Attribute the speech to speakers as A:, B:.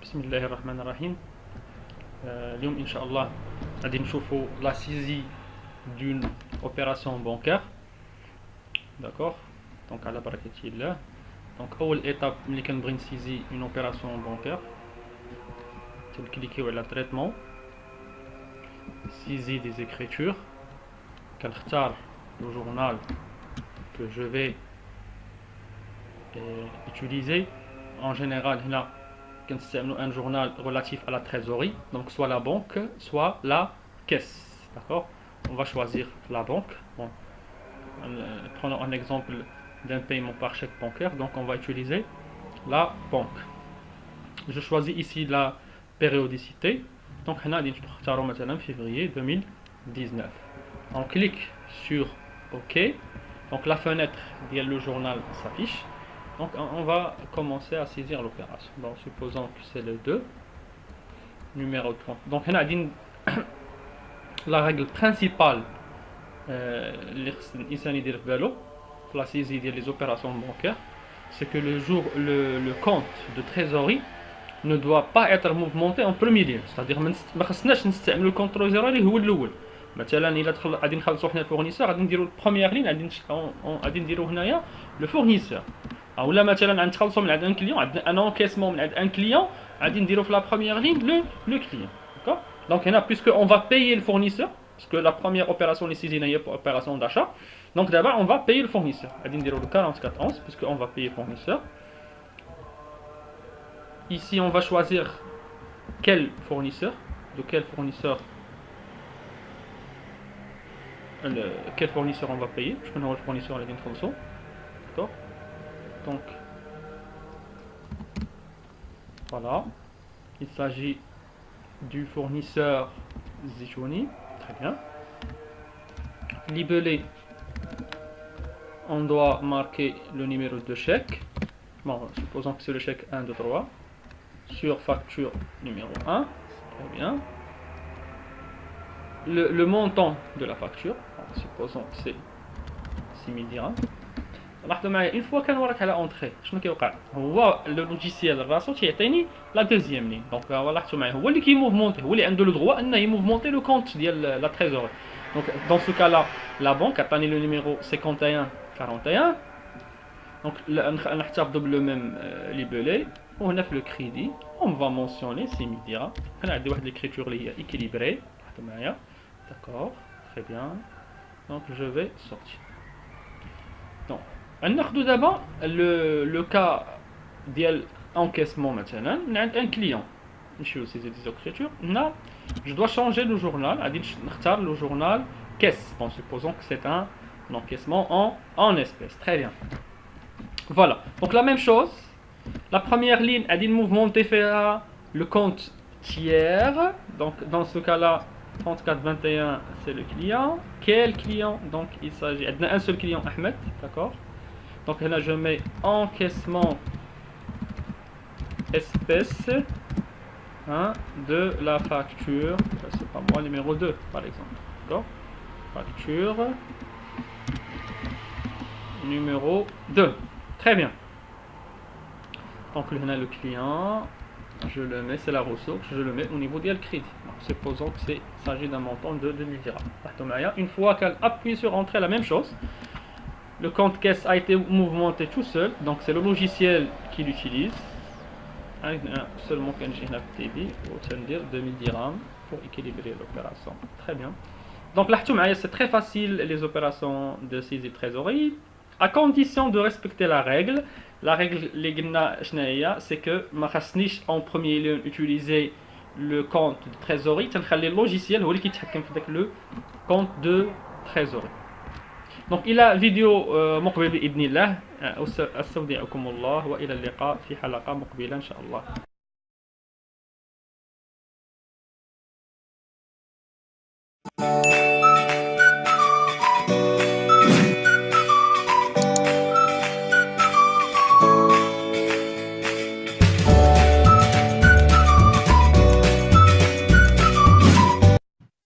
A: بسم الله الرحمن الرحيم. اليوم إن شاء الله غادي نشوفوا la saisie d'une opération bancaire. D'accord. Donc على بركة الله. Donc أول étape ملي كنبغي نسيزي une opération bancaire تنكليكيو على traitement, saisie des écritures. كنختار le journal que je vais utiliser. En général هنا كنستعملوا un journal relatif à la trésorerie, donc soit la banque soit la caisse. D'accord. On va choisir la banque. Bon. Prenons un exemple d'un paiement par chèque bancaire, donc on va utiliser la banque. Je choisis ici la périodicité, donc on a dit février 2019. On clique sur OK, donc la fenêtre le journal s'affiche. Donc on va commencer à saisir l'opération. Bon, supposons que c'est le 2, numéro 30. Donc on a dit la règle principale pour la saisie des opérations bancaires, c'est que le compte de trésorerie ne doit pas être mouvementé en premier lieu. C'est-à-dire ما خصناش نستعملوا الكونت تريزوري هو الاول. مثلا الا غادي نخلصوا حنا الفورنيسور غادي نديروا البروميير لين غادي نديروا هنايا لو فورنيسور. اولا مثلا غنتخلصوا من عند ان كليون, عندنا ان انكيسمون من عند ان كليون غادي نديروا في لا بروميير لين لو كليون. D'accord. Donc هنا puisque on va payer le fournisseur, parce que la première opération les saisie pour opération d'achat, donc d'abord on va payer le fournisseur. غادي نديروا le 4411 puisque on va payer le fournisseur. Ici on va choisir quel fournisseur, de quel fournisseur on va payer. Je connais le fournisseur à la Dinfonso. D'accord. Donc voilà, il s'agit du fournisseur Zichouni. Très bien. Libellé, on doit marquer le numéro de chèque. Bon, supposons que c'est le chèque 1, 2, 3. Sur facture numéro 1. Très bien. Le montant de la facture, supposons que c'est 6000 dirhams. Une fois qu'on va à l'entrée, هو le logiciel راسو تيعطيني la deuxième ligne. Donc voilà, هو اللي كيموفمونتي, هو اللي عنده le droit انه يموفمونتي le compte ديال la trésorerie. Donc dans ce cas là, la banque عطاني le numéro 5141. Donc نحتفظ le même libellé. وهنا في le crédit on va mentionner 6000 dirhams. هنا عندي واحد l'écriture اللي هي équilibrée. D'accord, très bien. Donc je vais sortir. Donc on a d'abord le cas d'encaissement maintenant. On a un client. Je vais utiliser des écritures. Là, je dois changer le journal. Le journal caisse. Bon, supposons que c'est un encaissement en espèces. Très bien. Voilà. Donc la même chose. La première ligne a dit mouvementer faire le compte tiers. Donc dans ce cas-là, 3421 c'est le client. Quel client? Donc il s'agit d'un seul client, Ahmed. D'accord. Donc là je mets encaissement espèce de la facture, c'est pas moi, numéro 2 par exemple. D'accord. Facture numéro 2. Très bien. Donc là le client, je le mets, c'est la ressource, je le mets au niveau du crédit. Supposons que il s'agit d'un montant de 2000 dirhams. Une fois qu'elle appuie sur entrée, la même chose. Le compte caisse a été mouvementé tout seul, donc c'est le logiciel qui l'utilise. Seulement quand j'ai une TV, on dire 2000 dirhams pour équilibrer l'opération. Très bien. Donc là, c'est très facile les opérations de saisie trésorerie, à condition de respecter la règle. La règle, c'est que je en premier lieu utiliser le compte de trésorerie, le logiciel qui le compte de trésorerie. Donc il a vidéo مقبل بإذن الله. أستودعكم الله وإلى اللقاء في حلقة مقبلة إن شاء الله.